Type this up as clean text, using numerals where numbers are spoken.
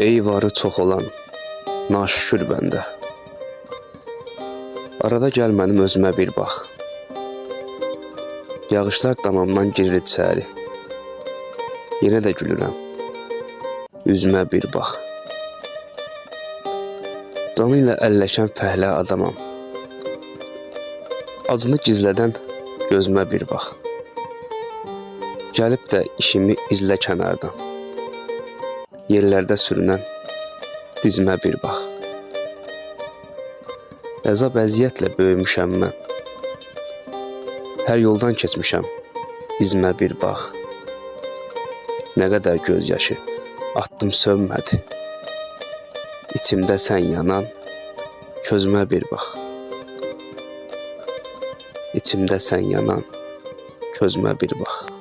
Ey varı çox olan, naşükür bəndə. Arada gəl mənim özümə bir bax. Yağışlar damamdan girir içəri. Yenə də gülürəm, üzümə bir bax. Canı ilə əlləşən fəhlə adamam. Acını gizlədən gözümə bir bax. Gəlib də işimi izlə kənardan. Yerlərdə sürünən dizimə bir bax. Əzab əziyyətlə böyümüşəm mən. Hər yoldan keçmişəm, izimə bir bax. Nə qədər göz yaşı atdım sönmədi. İçimdə sən yanan közümə bir bax. İçimdə sən yanan közümə bir bax.